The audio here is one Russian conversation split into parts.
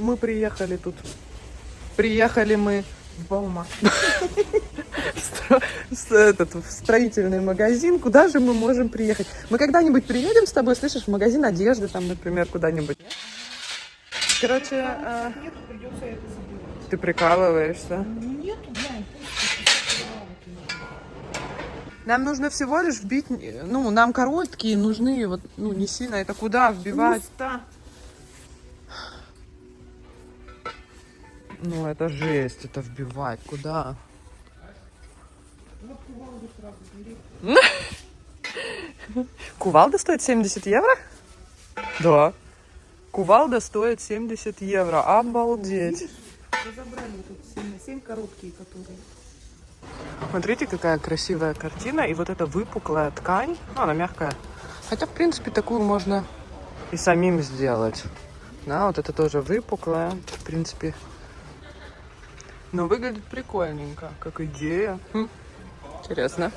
мы приехали тут. Приехали мы В Баумак. в строительный магазин. Куда же мы можем приехать? Мы когда-нибудь приедем с тобой, слышишь, в магазин одежды, там, например, куда-нибудь? Короче, Нет, придется это забирать. ты прикалываешься. Нету, глянь. Нам нужно всего лишь вбить, ну, нам короткие нужны, вот, ну, не сильно, это куда вбивать? Ну, это жесть, это вбивать, куда? Вот кувалду сразу бери. Кувалда стоит 70 евро? Да. Кувалда стоит 70 евро, обалдеть. Видишь, разобрали тут 7 короткие, которые. Смотрите, какая красивая картина. И вот эта выпуклая ткань, ну, она мягкая. Хотя, в принципе, такую можно и самим сделать. Да, вот это тоже выпуклая, в принципе. Но выглядит прикольненько, как идея. Интересно.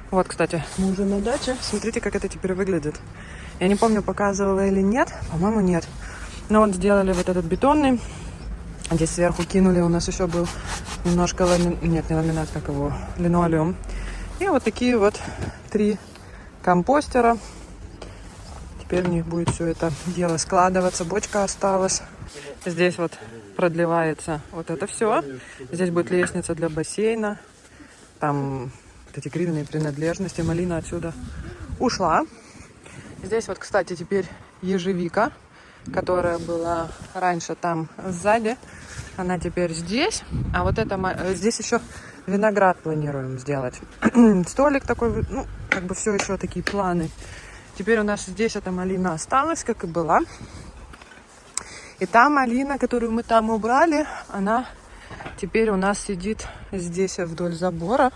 Вот, кстати, мы уже на даче. Смотрите, как это теперь выглядит. Я не помню, показывала или нет. По-моему, нет. Но вот сделали вот этот бетонный. Здесь сверху кинули, у нас еще был немножко нет, не ламинат, как его, линолеум. И вот такие вот 3 компостера. Теперь в них будет все это дело складываться. Бочка осталась. Здесь вот продлевается вот это все. Здесь будет лестница для бассейна. Там вот эти грильные принадлежности. Малина отсюда ушла. Здесь вот, кстати, теперь ежевика, которая была раньше там сзади. Она теперь здесь. А вот это здесь еще виноград планируем сделать. Столик такой, ну, как бы все еще такие планы. Теперь у нас здесь эта малина осталась, как и была. И та малина, которую мы там убрали, она теперь у нас сидит здесь вдоль забора.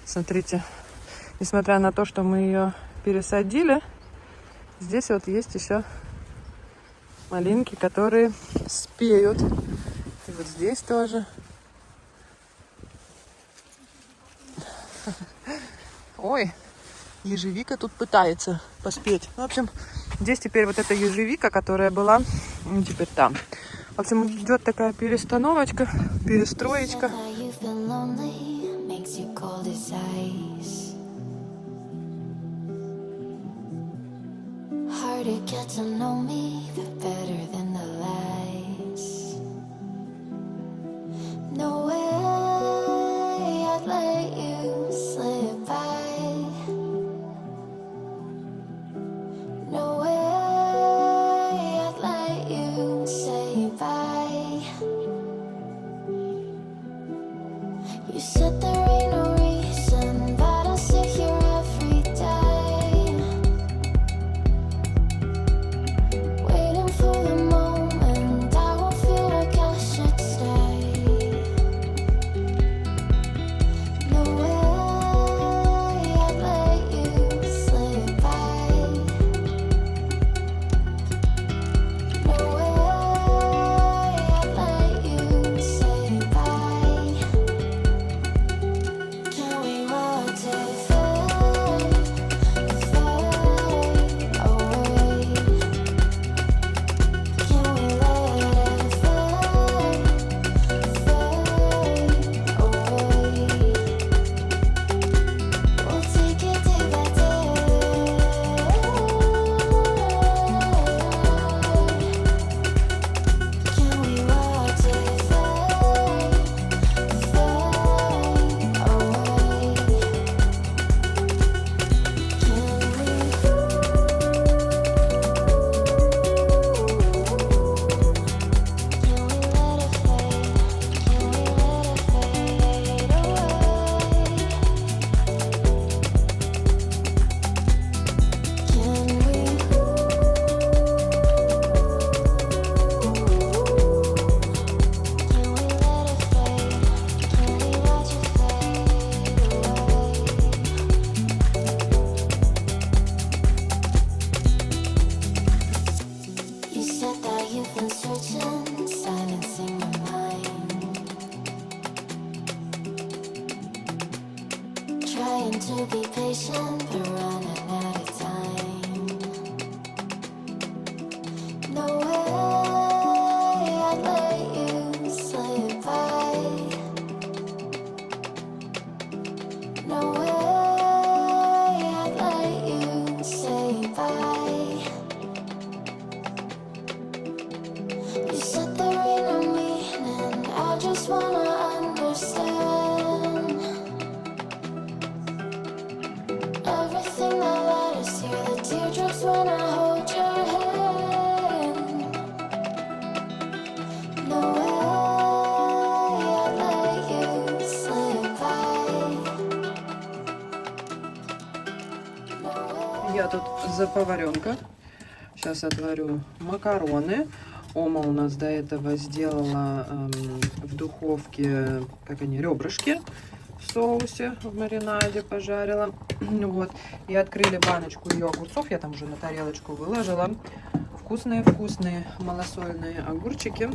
Смотрите, несмотря на то, что мы ее пересадили, здесь вот есть еще малинки, которые спеют. И вот здесь тоже. Ой, ежевика тут пытается поспеть. В общем, здесь теперь вот эта ежевика, которая была, ну, теперь там. В общем, идет такая перестановочка, перестроечка. No way I'd let you slip by. No way I'd let you say bye. You said there ain't no reason, but I'll sit here every day, waiting for the moment I won't feel like I should stay. No way I'd let you slip by. No way I'd let you say bye. Can we watch it fade, fade away? Can we let it fade, fade away? We'll take it day by day. Can we watch it fade, fade away? You said that you've been searching, silencing your mind, trying to be patient, but running out of time. No way I'd let Я тут за поваренка. Сейчас отварю макароны. Ома у нас до этого сделала в духовке, как они, ребрышки в соусе, в маринаде пожарила. Вот. И открыли баночку ее огурцов. Я там уже на тарелочку выложила. Вкусные-вкусные малосольные огурчики.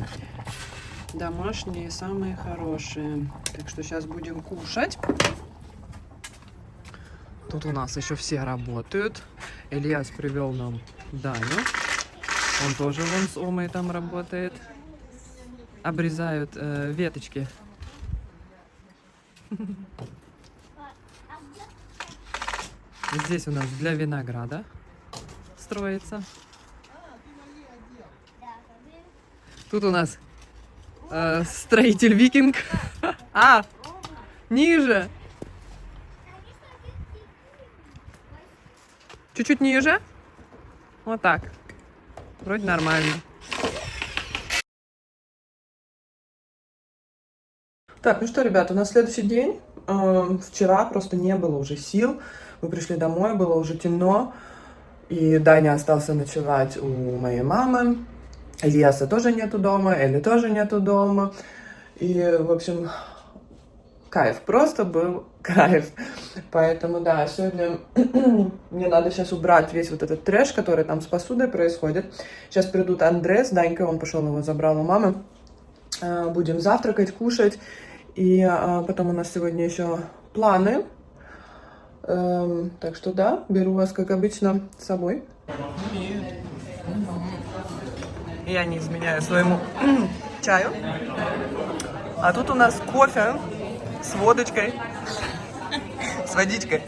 Домашние, самые хорошие. Так что сейчас будем кушать. Тут у нас еще все работают. Ильяс привел нам Даню. Он тоже вон с Омой там работает. Обрезают веточки. Здесь у нас для винограда строится. Тут у нас строитель викинг. А, ниже. Чуть-чуть ниже. Вот так. Вроде нормально. Так, ну что, ребята, у нас следующий день. Вчера просто не было уже сил. Мы пришли домой, было уже темно. И Даня остался ночевать у моей мамы. Ильяса тоже нету дома, Эли тоже нету дома. И, в общем, кайф. Просто был кайф. Поэтому, да, сегодня мне надо сейчас убрать весь вот этот трэш, который там с посудой происходит. Сейчас придут Андрей с Данькой, он пошел его забрал у мамы. Будем завтракать, кушать. И потом у нас сегодня еще планы. Так что, да, беру вас, как обычно, с собой. Я не изменяю своему чаю. А тут у нас кофе с водочкой, с водичкой.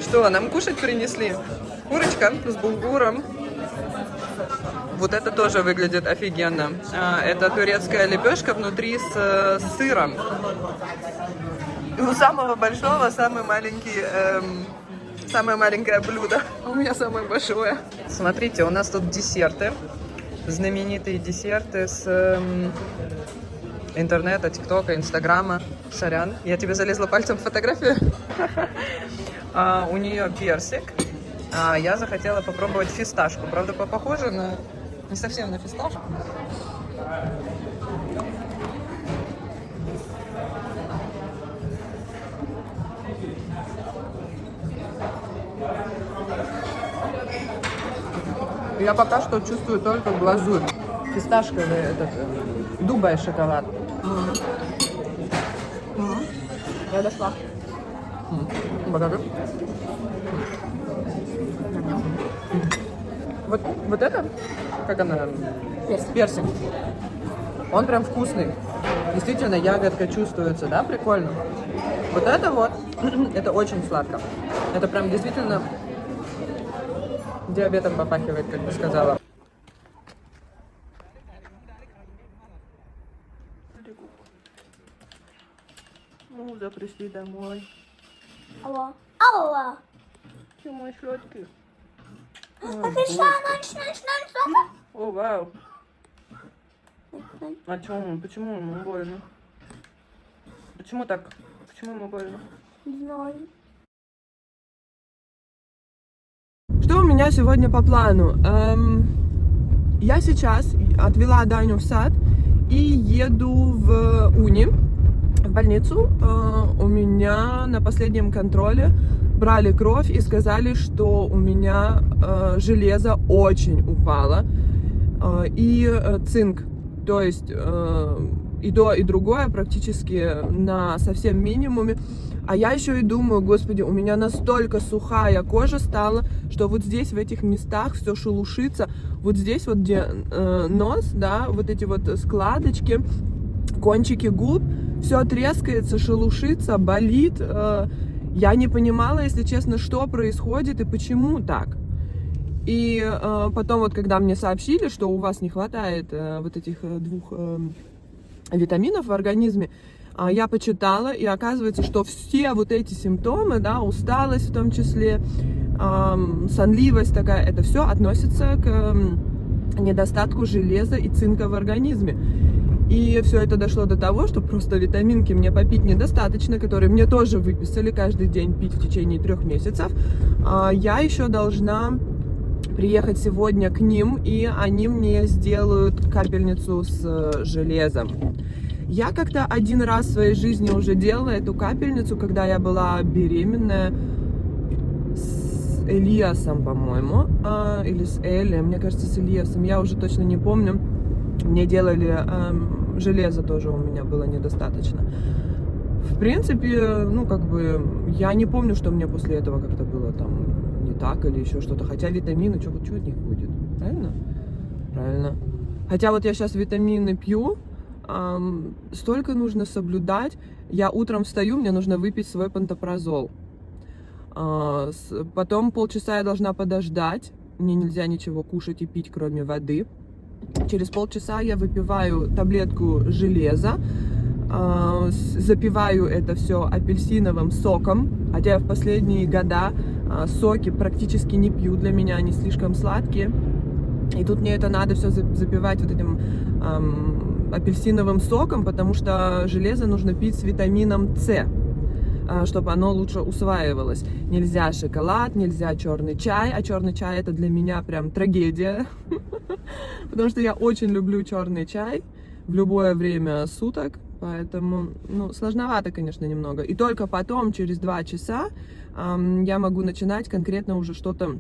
Что, нам кушать принесли? Курочка с булгуром. Вот это тоже выглядит офигенно. Это турецкая лепешка внутри с сыром. И у самого большого самое маленькое блюдо. У меня самое большое. Смотрите, у нас тут десерты. Знаменитые десерты с интернета, тиктока, инстаграма. Сорян, я тебе залезла пальцем в фотографию. У нее персик. Я захотела попробовать фисташку. Правда, похоже на... Не совсем на фисташку. Я пока что чувствую только глазурь. Фисташковый этот, дубай шоколад. Я дошла. Благодарю. Вот это, как она? Персик. Он прям вкусный. Действительно, ягодка чувствуется, да, прикольно. Вот это вот, это очень сладко. Это прям действительно диабетом попахивает, как бы сказала. Ну, да, пришли домой. Алло. Алло. Че, мои шлётки? О, вау. А чё, почему ему больно? Почему так? Почему ему больно? Не знаю. Что у меня сегодня по плану? Я сейчас отвела Даню в сад и еду в Уни, в больницу. У меня на последнем контроле брали кровь и сказали, что у меня железо очень упало и цинк. То есть и то, и другое практически на совсем минимуме. А я еще и думаю, господи, у меня настолько сухая кожа стала, что вот здесь, в этих местах все шелушится. Вот здесь вот, где нос, да, вот эти вот складочки, кончики губ, все трескается, шелушится, болит. Я не понимала, если честно, что происходит и почему так. И потом вот, когда мне сообщили, что у вас не хватает вот этих двух витаминов в организме, я почитала, и оказывается, что все вот эти симптомы, да, усталость в том числе, сонливость такая, это все относится к недостатку железа и цинка в организме. И все это дошло до того, что просто витаминки мне попить недостаточно, которые мне тоже выписали каждый день пить в течение 3 месяцев. Я еще должна приехать сегодня к ним, и они мне сделают капельницу с железом. Я как-то один раз в своей жизни уже делала эту капельницу, когда я была беременная с Элиасом, по-моему, или с Элли, мне кажется, с Элиасом, я уже точно не помню. Мне делали железо тоже, у меня было недостаточно. В принципе, ну, как бы, я не помню, что мне после этого как-то было там не так или еще что-то. Хотя витамины, что от них будет? Правильно? Правильно. Хотя вот я сейчас витамины пью, столько нужно соблюдать. Я утром встаю, мне нужно выпить свой пантопразол. Потом полчаса я должна подождать. Мне нельзя ничего кушать и пить, кроме воды. Через полчаса я выпиваю таблетку железа, запиваю это все апельсиновым соком, хотя я в последние года соки практически не пью, для меня они слишком сладкие. И тут мне это надо все запивать вот этим апельсиновым соком, потому что железо нужно пить с витамином С, чтобы оно лучше усваивалось. Нельзя шоколад, нельзя черный чай, а черный чай это для меня прям трагедия, потому что я очень люблю черный чай в любое время суток, поэтому, ну, сложновато, конечно, немного. И только потом, через 2 часа, я могу начинать конкретно уже что-то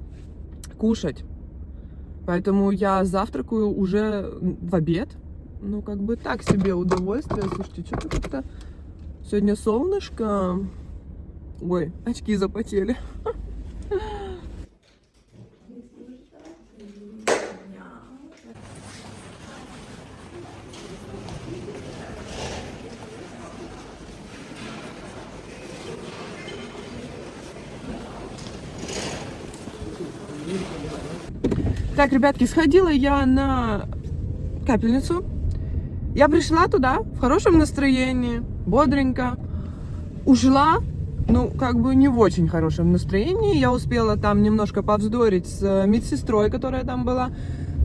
кушать. Поэтому я завтракаю уже в обед. Ну, как бы так себе удовольствие. Слушайте, что-то как-то сегодня солнышко. Ой, очки запотели. Так, ребятки, сходила я на капельницу. Я пришла туда в хорошем настроении, бодренько. Ушла, ну, как бы не в очень хорошем настроении. Я успела там немножко повздорить с медсестрой, которая там была.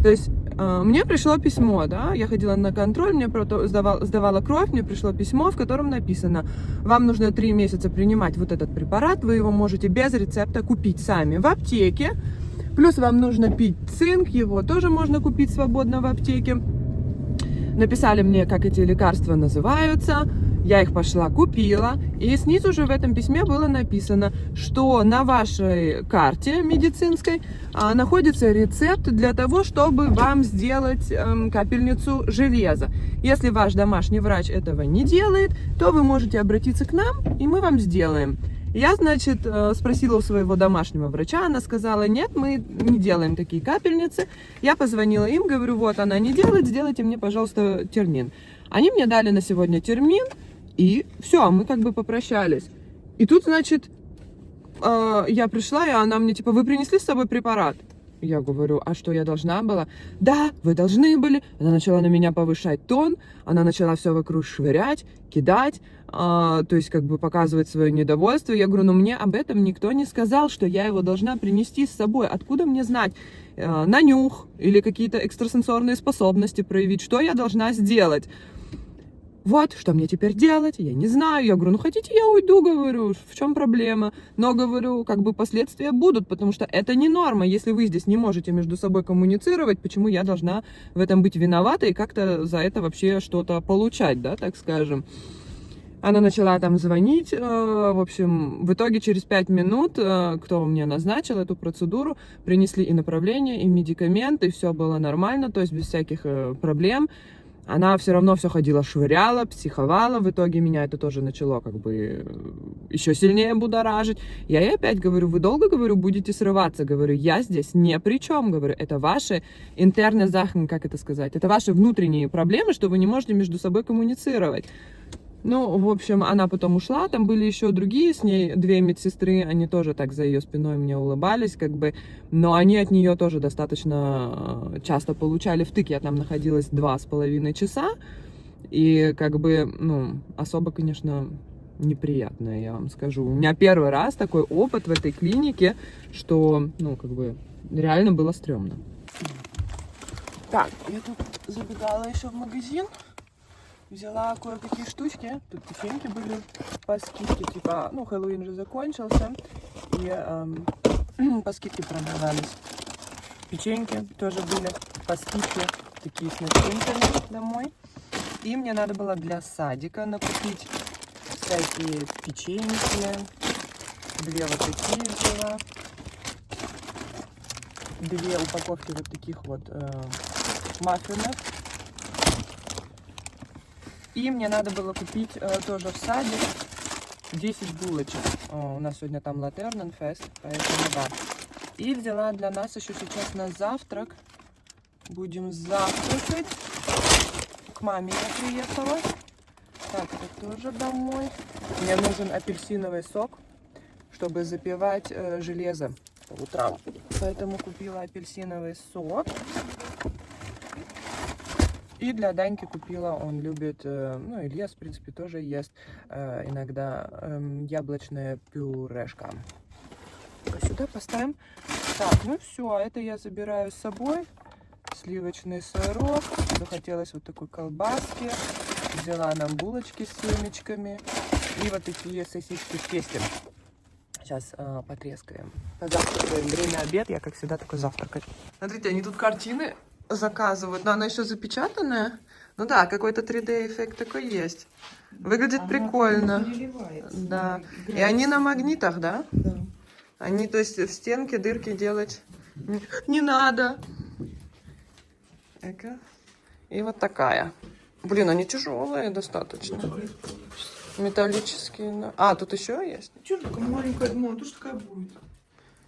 То есть мне пришло письмо, да, я ходила на контроль, мне сдавала кровь, мне пришло письмо, в котором написано: вам нужно 3 месяца принимать вот этот препарат, вы его можете без рецепта купить сами в аптеке. Плюс вам нужно пить цинк, его тоже можно купить свободно в аптеке. Написали мне, как эти лекарства называются. Я их пошла, купила. И снизу же в этом письме было написано, что на вашей карте медицинской находится рецепт для того, чтобы вам сделать капельницу железа. Если ваш домашний врач этого не делает, то вы можете обратиться к нам, и мы вам сделаем. Я, значит, спросила у своего домашнего врача, она сказала: нет, мы не делаем такие капельницы. Я позвонила им, говорю: вот она не делает, сделайте мне, пожалуйста, термин. Они мне дали на сегодня термин, и все, мы как бы попрощались. И тут, значит, я пришла, и она мне типа: вы принесли с собой препарат? Я говорю: а что, я должна была? Да, вы должны были. Она начала на меня повышать тон, она начала все вокруг швырять, кидать, то есть как бы показывать свое недовольство. Я говорю: ну мне об этом никто не сказал, что я его должна принести с собой. Откуда мне знать? На нюх или какие-то экстрасенсорные способности проявить? Что я должна сделать? Вот, что мне теперь делать? Я не знаю. Я говорю: ну хотите, я уйду, говорю, в чем проблема? Но, говорю, как бы последствия будут, потому что это не норма. Если вы здесь не можете между собой коммуницировать, почему я должна в этом быть виновата и как-то за это вообще что-то получать, да, так скажем. Она начала там звонить, в общем, в итоге через 5 минут, кто мне назначил эту процедуру, принесли и направление, и медикаменты, и все было нормально, то есть без всяких проблем. Она все равно все ходила, швыряла, психовала. В итоге меня это тоже начало как бы еще сильнее будоражить. Я ей опять говорю: вы долго, говорю, будете срываться? Говорю, я здесь ни при чем. Говорю, это ваши интерные захны, как это сказать? Это ваши внутренние проблемы, что вы не можете между собой коммуницировать. Ну, в общем, она потом ушла, там были еще другие с ней, 2 медсестры, они тоже так за ее спиной мне улыбались, как бы, но они от нее тоже достаточно часто получали втык. Я там находилась 2,5 часа, и как бы, ну, особо, конечно, неприятное, я вам скажу. У меня первый раз такой опыт в этой клинике, что, ну, как бы, реально было стрёмно. Так, я тут забегала еще в магазин. Взяла кое-какие штучки. Тут печеньки были по скидке, типа, ну, Хэллоуин же закончился, и по скидке продавались. Печеньки тоже были по скидке, такие с начинками домой. И мне надо было для садика накупить всякие печеньки. 2 вот такие взяла. 2 упаковки вот таких вот маффинов. И мне надо было купить тоже в садик 10 булочек. У нас сегодня там Латерненфест, поэтому да. И взяла для нас еще сейчас на завтрак. Будем завтракать. К маме я приехала. Так, это тоже домой. Мне нужен апельсиновый сок, чтобы запивать железо по утрам. Поэтому купила апельсиновый сок. И для Даньки купила, он любит, ну, Ильяс, в принципе, тоже ест иногда яблочная пюрешка. Сюда поставим. Так, ну все, это я забираю с собой. Сливочный сырок. Захотелось вот такой колбаски. Взяла нам булочки с семечками. И вот такие сосиски в тесте. Сейчас потрескаем. Позавтракаем. Время обед. Я, как всегда, такой завтракать. Смотрите, они тут картины заказывают, но она еще запечатанная. Ну да, какой-то 3D-эффект такой есть. Выглядит Она прикольно. переливается, Да. играет. И они на магнитах, да? Да. Они, то есть, в стенке дырки делать не надо. Эка. И вот такая. Блин, они тяжелые достаточно. Металлические. Да. А, тут еще есть? Чё такая маленькая? Думала, тоже такая будет.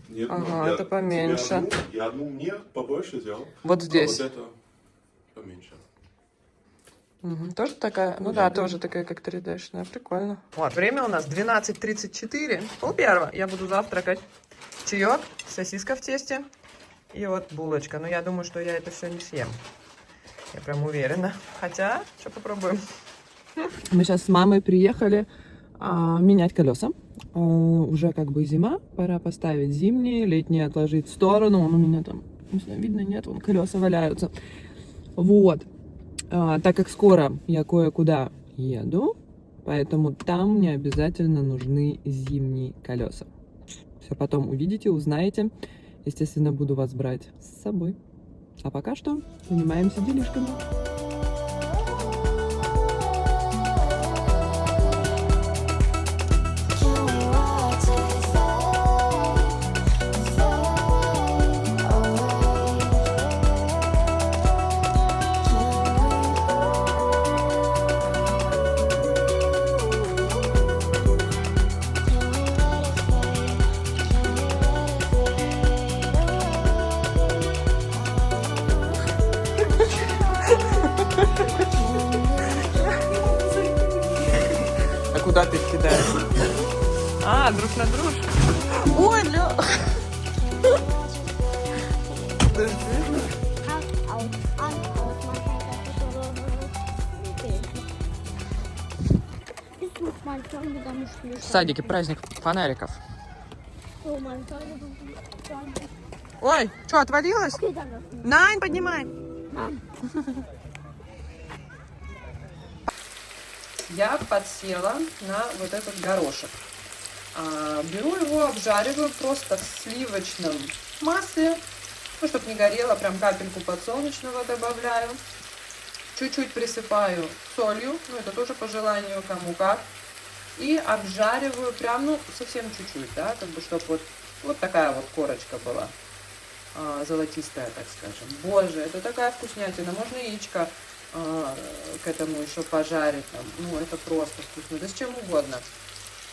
Нет, Ага, ну, это поменьше. Я одну мне побольше взял. Вот здесь. А вот это поменьше. Мгм, тоже такая? Ну да, тоже такая, как 3D-шная. Прикольно. Вот, время у нас 12:34. 12:30. Я буду завтракать. Чаек, сосиска в тесте и вот булочка. Но я думаю, что я это все не съем. Я прям уверена. Хотя, что попробуем. Мы сейчас с мамой приехали менять колеса. Уже как бы зима, пора поставить зимние, летние отложить в сторону. Он у меня там, не знаю, видно, нет, вон колеса валяются. Вот. Так как скоро я кое-куда еду, поэтому там мне обязательно нужны зимние колеса. Все потом увидите, узнаете. Естественно, буду вас брать с собой. А пока что занимаемся делишками. Can we watch it fade А куда ты их кидаешь? А, друг на дружку. Ой, ля. В садике праздник фонариков. Ой, что, отвалилось? Нань, поднимай. Я подсела на вот этот горошек. Беру его, обжариваю просто в сливочном масле, ну, чтобы не горело, прям капельку подсолнечного добавляю. Чуть-чуть присыпаю солью, ну, это тоже по желанию, кому как. И обжариваю прям, ну, совсем чуть-чуть, да, как бы, чтобы вот такая вот корочка была. Золотистая, так скажем. Боже, это такая вкуснятина. Можно яичко к этому еще пожарить. Там. Ну, это просто вкусно. Да с чем угодно.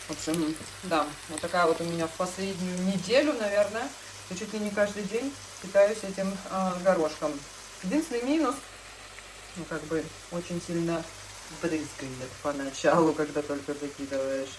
В общем, да, вот такая вот у меня в последнюю неделю, наверное, я чуть ли не каждый день питаюсь этим горошком. Единственный минус, ну, как бы, очень сильно брызгает поначалу, когда только закидываешь.